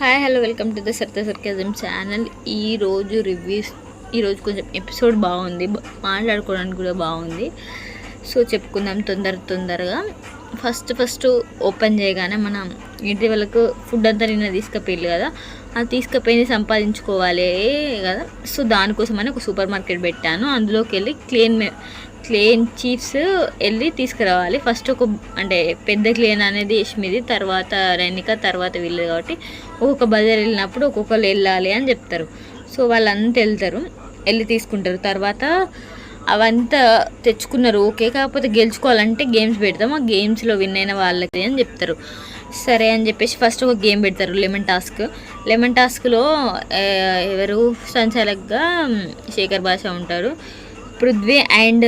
Hi hello welcome to the సర్త sarcasm channel. ఈరోజు కొంచెం ఎపిసోడ్ బాగుంది, మాట్లాడుకోవడానికి కూడా బాగుంది. సో చెప్పుకుందాం తొందరగా. ఫస్ట్ ఓపెన్ చేయగానే మనం ఇంటి వాళ్ళకు ఫుడ్ అంతా నిన్న తీసుకుపోయారు కదా, అది తీసుకుపోయి సంపాదించుకోవాలి కదా. సో దానికోసమని ఒక సూపర్ మార్కెట్ పెట్టాను. అందులోకి వెళ్ళి క్లేన్ చీఫ్స్ వెళ్ళి తీసుకురావాలి. ఫస్ట్ అంటే పెద్ద క్లేన్ అనేది యష్మిది, తర్వాత రెనిక, తర్వాత వీళ్ళు. కాబట్టి ఒక్కొక్క బజార్ వెళ్ళినప్పుడు ఒక్కొక్కరు వెళ్ళాలి అని చెప్తారు. సో వాళ్ళంతా వెళ్ళి తీసుకుంటారు. తర్వాత అవంతా తెచ్చుకున్నారు ఓకే, కాకపోతే గెలుచుకోవాలంటే గేమ్స్ పెడతాం, ఆ గేమ్స్లో విన్ అయిన వాళ్ళకి అని చెప్తారు. సరే అని చెప్పేసి ఫస్ట్ ఒక గేమ్ పెడతారు, లెమన్ టాస్క్లో ఎవరు సంచాలకుగా శేఖర్ భాష ఉంటారు, పృథ్వీ అండ్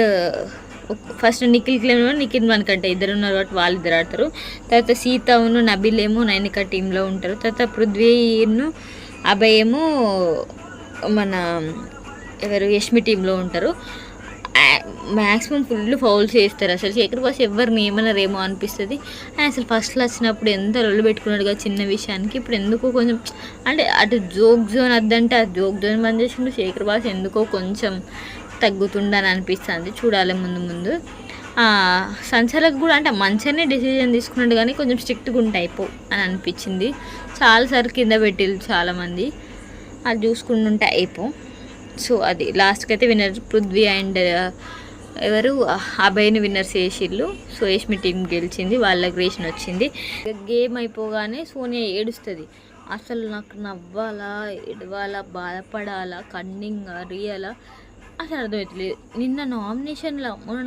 ఫస్ట్ నిఖిల్ మనకంటే ఇద్దరు ఉన్నారు కాబట్టి వాళ్ళిద్దరు ఆడతారు. తర్వాత సీతను నబిల్ ఏమో నైనిక టీంలో ఉంటారు. తర్వాత పృథ్వీను అభయ్ ఏమో మన ఎవరు యష్మి టీంలో ఉంటారు. మ్యాక్సిమం ఫుల్ ఫౌల్స్ చేస్తారు. అసలు శేఖర్ భాష ఎవరిని ఏమన్నారేమో అనిపిస్తుంది. అసలు ఫస్ట్లో వచ్చినప్పుడు ఎంత రొల్లు పెట్టుకున్నాడుగా చిన్న విషయానికి, ఇప్పుడు ఎందుకో కొంచెం అంటే అటు జోక్ జోన్ వద్దంటే ఆ జోక్ జోన్ బంద్ చేసిండు. శేఖర్ భాష ఎందుకో కొంచెం తగ్గుతుందని అనిపిస్తుంది, చూడాలి ముందు. సంచాలకు కూడా అంటే మంచిగానే డెసిజన్ తీసుకున్నాడు, కానీ కొంచెం స్ట్రిక్ట్గా ఉంటాయి అని అనిపించింది. చాలాసార్లు కింద పెట్టిళ్ళు చాలామంది, అది చూసుకుంటుంటే సో అది లాస్ట్కి అయితే విన్నర్ పృథ్వీ అండ్ ఎవరు అభయ్ని విన్నర్స్ చేసిళ్ళు. సో యష్మి టీం గెలిచింది, వాళ్ళకి రేషన్ వచ్చింది. గేమ్ అయిపోగానే సోనియా ఏడుస్తుంది. అసలు నాకు నవ్వాలా, ఏడవాలా, బాధపడాలా, కన్నింగా, రియలా అసలు అర్థమవుతలేదు. మొన్న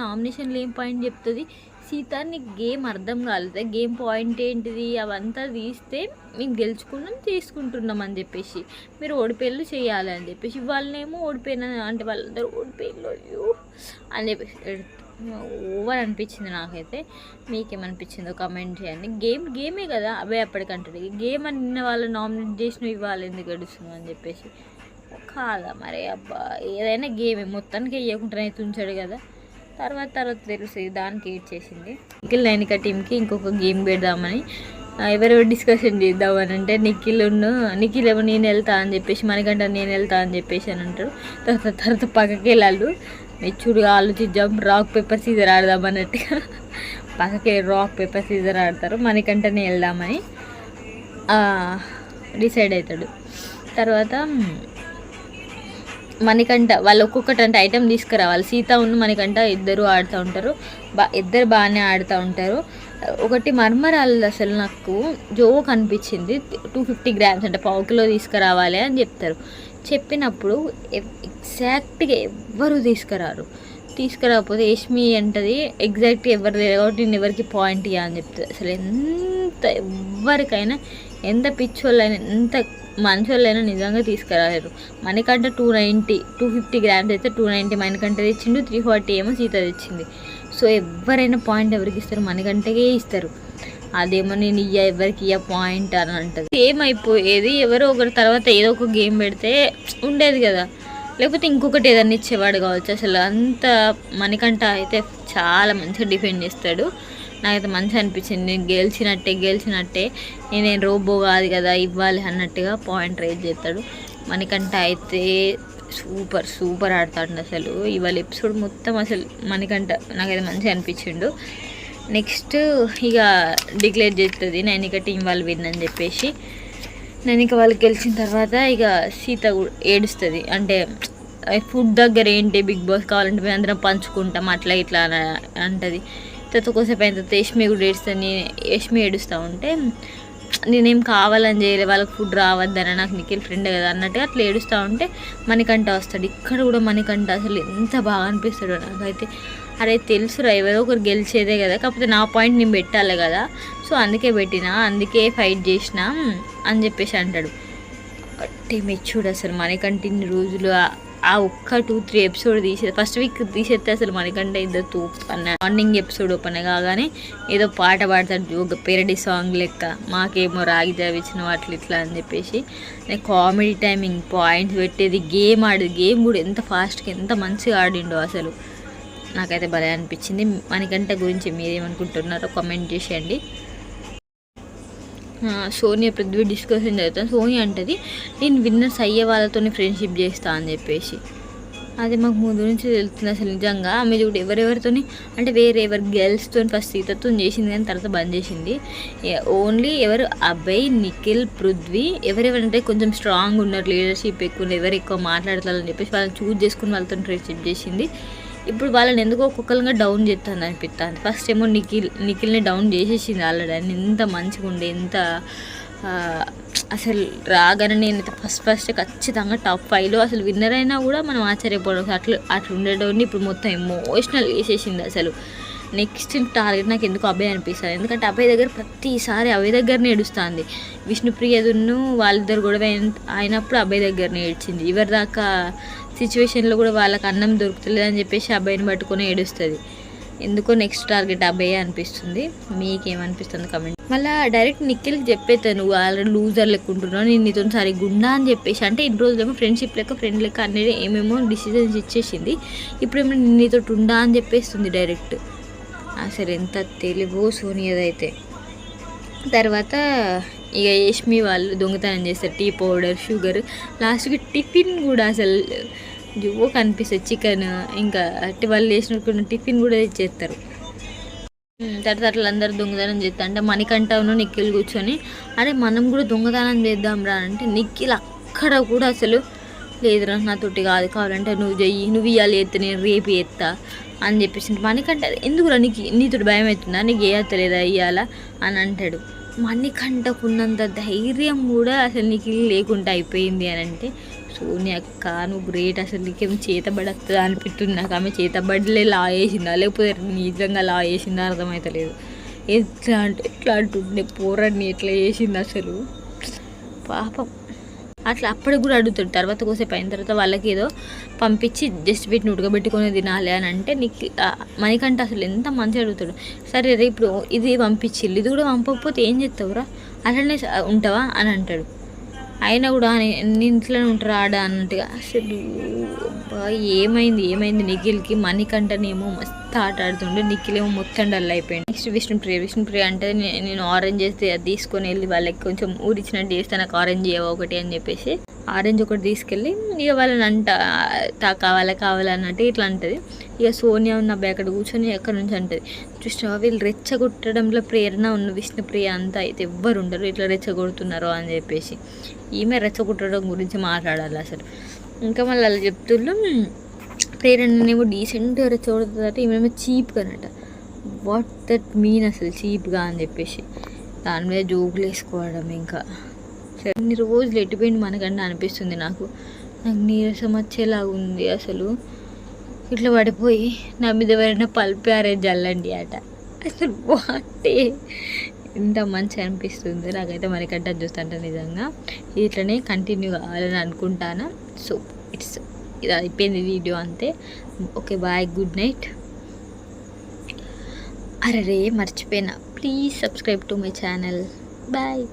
నామినేషన్లో ఏం పాయింట్ చెప్తుంది సీత, నీకు గేమ్ అర్థం కాలేదు, గేమ్ పాయింట్ ఏంటిది అవంతా తీస్తే మేము గెలుచుకున్నాం తీసుకుంటున్నాం అని చెప్పేసి, మీరు ఓడిపోయిళ్ళు చేయాలి అని చెప్పేసి, వాళ్ళనేమో ఓడిపోయిన అంటే వాళ్ళందరూ ఓడిపోయిళ్ళు అని చెప్పేసి ఓవర్ అనిపించింది నాకైతే. మీకేమనిపించిందో కమెంట్ చేయండి. గేమే కదా అవే అప్పటికంటే గేమ్ అని నిన్న వాళ్ళు నామినేట్ చేసిన ఇవ్వాలి ఎందుకు గడుస్తుంది అని చెప్పేసి కాదా మరి. అబ్బా ఏదైనా గేమే మొత్తానికి వేయకుండానే తుంచాడు కదా, తర్వాత తెలుస్తుంది దానికి ఏడ్ చేసింది. నైనిక టీంకి ఇంకొక గేమ్ పెడదామని ఎవరెవరు డిస్కషన్ చేద్దామని అంటే నిఖిల్ ఏమో నేను వెళ్తా అని చెప్పేసి, మనకంటే నేను వెళ్తా అని చెప్పేసి అని అంటారు. తర్వాత పక్కకి వెళ్ళాళ్ళు మెచ్యూర్గా ఆలోచిద్దాం, రాక్ పేపర్ సీజర్ ఆడదామన్నట్టుగా పక్కకి రాక్ పేపర్ సీజర్ ఆడతారు. మనకంటేనే వెళ్దామని డిసైడ్ అవుతాడు. తర్వాత మనకంట వాళ్ళు ఒక్కొక్కటి అంటే ఐటెం తీసుకురావాలి. సీత మనకంట ఇద్దరు ఆడుతూ ఉంటారు, ఇద్దరు బాగానే ఆడుతూ ఉంటారు. ఒకటి మర్మరాలు అసలు నాకు జోక్ అనిపించింది. 250 grams అంటే 1/4 kilo తీసుకురావాలి అని చెప్తారు. చెప్పినప్పుడు ఎగ్జాక్ట్గా ఎవ్వరు తీసుకురాకపోతే యష్మి అంటది ఎగ్జాక్ట్గా ఎవరు కాబట్టి నేను ఎవరికి పాయింట్ ఇవ్వ అని చెప్తుంది. అసలు ఎవరికైనా ఎంత పిచ్చోళ్ళైనా ఎంత మంచోళ్ళైనా నిజంగా తీసుకురాలేరు. మనకంటే 250 grams అయితే 290 మనకంటే తెచ్చిండు, 340 ఏమో సీత తెచ్చింది. సో ఎవరైనా పాయింట్ ఎవరికి ఇస్తారు, మనకంటేకే ఇస్తారు. అదేమో నేను ఎవరికి పాయింట్ అని అంటది. ఏమైపోయేది ఎవరో ఒకరి తర్వాత ఏదో ఒక గేమ్ పెడితే ఉండేది కదా, లేకపోతే ఇంకొకటి ఏదన్నా ఇచ్చేవాడు కావచ్చు. అసలు అంత మనకంట అయితే చాలా మంచిగా డిఫెండ్ చేస్తాడు. నాకైతే మంచిగా అనిపించింది. నేను గెలిచినట్టే నేనేం రోబో కాదు కదా ఇవ్వాలి అన్నట్టుగా పాయింట్ రేజ్ చేస్తాడు. మనకంట అయితే సూపర్ ఆడతాడు అసలు. ఇవాళ ఎపిసోడ్ మొత్తం అసలు మనకంట నాకైతే మంచిగా అనిపించిండు. నెక్స్ట్ ఇక డిక్లేర్ చేస్తుంది నైనిక టీం వాళ్ళు విన్ అని చెప్పేసి. నైనిక వాళ్ళు గెలిచిన తర్వాత ఇక సీత ఏడుస్తుంది. అంటే ఫుడ్ దగ్గర ఏంటి బిగ్ బాస్ కావాలంటే మేము అందరం పంచుకుంటాం అట్లా ఇట్లా అంటది. తర్వాత కోసేపు అయిన తర్వాత యష్మి ఏడుస్తూ ఉంటే నేనేం కావాలని చేయలే, వాళ్ళకి ఫుడ్ రావద్దని, నాకు నిఖిల్ ఫ్రెండ్ కదా అన్నట్టుగా అట్లా ఏడుస్తూ ఉంటే మణికంఠ వస్తాడు. ఇక్కడ కూడా మణికంఠ అసలు ఎంత బాగా అనిపిస్తాడో నాకైతే. అరే తెలుసురా ఎవరో ఒకరు గెలిచేదే కదా, కాకపోతే నా పాయింట్ నేను పెట్టాలి కదా, సో అందుకే ఫైట్ చేసిన అని చెప్పేసి అంటాడు. అంటే మెచ్యూర్డ్ అసలు మనకంటే ఇన్ని రోజులు ఆ ఒక్క 2-3 ఎపిసోడ్ ఫస్ట్ వీక్ తీసేస్తే అసలు మనకంటే ఇద్దరు తూపన్న. మార్నింగ్ ఎపిసోడ్ ఓపెన్ కాగానే ఏదో పాట పాడతాడు, ఒక పేరడీ సాంగ్ లెక్క, మాకేమో రాగి జావిచ్చిన అట్లా ఇట్లా అని చెప్పేసి. కామెడీ టైమింగ్, పాయింట్స్ పెట్టేది, గేమ్ కూడా ఎంత ఫాస్ట్గా ఎంత మంచిగా ఆడిండో అసలు. నాకైతే భలే అనిపించింది. మనకంట గురించి మీరేమనుకుంటున్నారో కామెంట్ చేసేయండి. సోనియా పృథ్వీ డిస్కషన్ జరుగుతుంది. సోనియా అంటది నేను విన్నర్స్ అయ్యే వాళ్ళతో ఫ్రెండ్షిప్ చేస్తా అని చెప్పేసి. అది మాకు ముందు నుంచి తెలుస్తుంది అసలు నిజంగా. ఆమె చూడు ఎవరెవరితో అంటే ఎవరి గర్ల్స్తో ఫస్ట్ సీతతో చేసింది కానీ తర్వాత బంద్ చేసింది. ఓన్లీ ఎవరు అభయ్, నిఖిల్, పృథ్వీ ఎవరెవరంటే కొంచెం స్ట్రాంగ్ ఉన్నారు, లీడర్షిప్ ఎక్కువ, ఎవరు ఎక్కువ మాట్లాడతారని చెప్పేసి వాళ్ళని చూజ్ చేసుకుని వాళ్ళతో ఫ్రెండ్షిప్ చేసింది. ఇప్పుడు వాళ్ళని ఎందుకో ఒక్కొక్కరుగా డౌన్ చేస్తుంది అనిపిస్తుంది. ఫస్ట్ ఏమో నిఖిల్ని డౌన్ చేసేసింది ఆల్రెడీ. అని ఎంత మంచిగా ఉండే, ఎంత అసలు రాగానే నేను ఫస్ట్ ఖచ్చితంగా టాప్ 5లో అసలు విన్నర్ అయినా కూడా మనం ఆశ్చర్యపోవడం అట్లా ఉండేటోని ఇప్పుడు మొత్తం ఎమోషనల్ వేసేసింది అసలు. నెక్స్ట్ టార్గెట్ నాకు ఎందుకు అభయ్ అనిపిస్తుంది. ఎందుకంటే అభయ్ దగ్గర ప్రతిసారి అభయ్ దగ్గరనే ఏడుస్తుంది. విష్ణుప్రియదును వాళ్ళిద్దరు గొడవ అయినప్పుడు అభయ్ దగ్గరనే ఏడ్చింది. ఎవరి దాకా సిచ్యువేషన్లో కూడా వాళ్ళకి అన్నం దొరుకుతలేదు అని చెప్పేసి అబ్బాయిని పట్టుకొని ఏడుస్తుంది. ఎందుకో నెక్స్ట్ టార్గెట్ అబ్బాయి అనిపిస్తుంది. మీకేమనిపిస్తుంది కమెంట్. మళ్ళీ డైరెక్ట్ నిఖిల్కి చెప్పేస్తా నువ్వు ఆల్రెడీ లూజర్ లెక్క ఉంటున్నావు, నేను నీతో సరి గుండా అని చెప్పేసి. అంటే ఇన్ని రోజులేమో ఫ్రెండ్షిప్ లెక్క ఫ్రెండ్ లెక్క అనేది ఏమేమో డిసిజన్స్ ఇచ్చేసింది. ఇప్పుడేమో నీతో ఉండా అని చెప్పేస్తుంది డైరెక్ట్. అసలు ఎంత తెలివో సోనియాదైతే. తర్వాత ఇక యష్మి వాళ్ళు దొంగతనం చేస్తారు, టీ పౌడర్, షుగర్, లాస్ట్కి టిఫిన్ కూడా అసలు జువ్వో కనిపిస్తుంది. చికెన్ ఇంకా అట్టి వాళ్ళు వేసిన టిఫిన్ కూడా తెచ్చేస్తారు. తర్వాత అట్లందరూ దొంగతనం చేస్తా అంటే మణికంఠను నిఖిల్ కూర్చొని అరే మనం కూడా దొంగతనం చేద్దాం రా అంటే నిఖిల్ అక్కడ కూడా అసలు లేదురా నాతోటి కావాలంటే నువ్వు చెయ్యి, నువ్వు ఇవ్వాలి ఎత్తా, నేను రేపు ఎత్తా అని చెప్పేసి. మణికంఠ ఎందుకురా నీతో భయం అవుతుందా, నీకు ఏ ఎత్తలేదా ఇవ్వాలా అని అంటాడు. మణికంఠకున్నంత ధైర్యం కూడా అసలు నీకు లేకుండా అయిపోయింది అని అంటే సోనియా అక్క నువ్వు గ్రేట్. అసలు నీకేం చేతబడద్దా అనిపిస్తుంది నాకు. ఆమె చేతబడిలే లా వేసిందా లేకపోతే నిజంగా లా వేసిందా అర్థమవుతలేదు. ఎట్లా అంటుండే పోరాడిని ఎట్లా చేసింది అసలు పాపం. అట్లా అప్పటికి కూడా అడుగుతాడు. తర్వాత కోసేపు అయిన తర్వాత వాళ్ళకి ఏదో పంపించి జస్ట్ వీటిని ఉడకబెట్టుకొని తినాలి అని అంటే నీకు మణికంఠ అసలు ఎంత మంచిగా అడుగుతాడు. సరే రే ఇప్పుడు ఇది పంపించిల్లు, ఇది కూడా పంపకపోతే ఏం చేస్తావురా, అలానే ఉంటావా అని అంటాడు. అయినా కూడా ఇంట్లోనే ఉంటారు ఆడ అన్నట్టుగా. అసలు ఏమైంది నిఖిల్కి. మణికంఠనేమో మస్తు ఆట ఆడుతుండే, నిఖిల్ ఏమో మొత్తం డల్ అయిపోయింది. నెక్స్ట్ విష్ణుప్రియ అంటే నేను ఆరెంజ్ చేస్తే అది తీసుకొని వెళ్ళి వాళ్ళకి కొంచెం ఊరిచ్చినట్టు చేస్తే నాకు ఆరెంజ్ ఇవ్వ ఒకటి అని చెప్పేసి ఆరెంజ్ ఒకటి తీసుకెళ్ళి ఇక వాళ్ళని కావాలన్నట్టు ఇట్లా అంటుంది. ఇక సోనియా ఉన్న అబ్బాయి అక్కడ కూర్చొని ఎక్కడి నుంచి అంటుంది చూసినావా వీళ్ళు రెచ్చగొట్టడంలో ప్రేరణ ఉన్న విష్ణుప్రియ అంతా అయితే ఎవ్వరు ఉండరు ఇట్లా రెచ్చగొడుతున్నారు అని చెప్పేసి. ఈమె రెచ్చగొట్టడం గురించి మాట్లాడాలి అసలు. ఇంకా మళ్ళీ అలా చెప్తుళ్ళు ప్రేరణనేమో డీసెంట్గా రెచ్చగొడుతుందట, ఈమెమో చీప్గా అనట. వాట్ దట్ మీన్ అసలు చీప్గా అని చెప్పేసి దాని మీద జోకులు వేసుకోవడం. ఇంకా అన్ని రోజులు ఎటుపోయింది మనకంటే అనిపిస్తుంది నాకు నీరసం వచ్చేలాగా ఉంది అసలు. ఇట్లా పడిపోయి నా మీద ఎవరైనా పల్పారే జల్లండి అట. అసలు వాటే ఎంత మంచి అనిపిస్తుంది నాకైతే. మనకంటే చూస్తుంటే నిజంగా ఇట్లనే కంటిన్యూ కావాలని అనుకుంటాను. సో ఇది అయిపోయింది వీడియో అంతే. Okay bye, good night. అరే మర్చిపోయినా, please subscribe to my channel. Bye.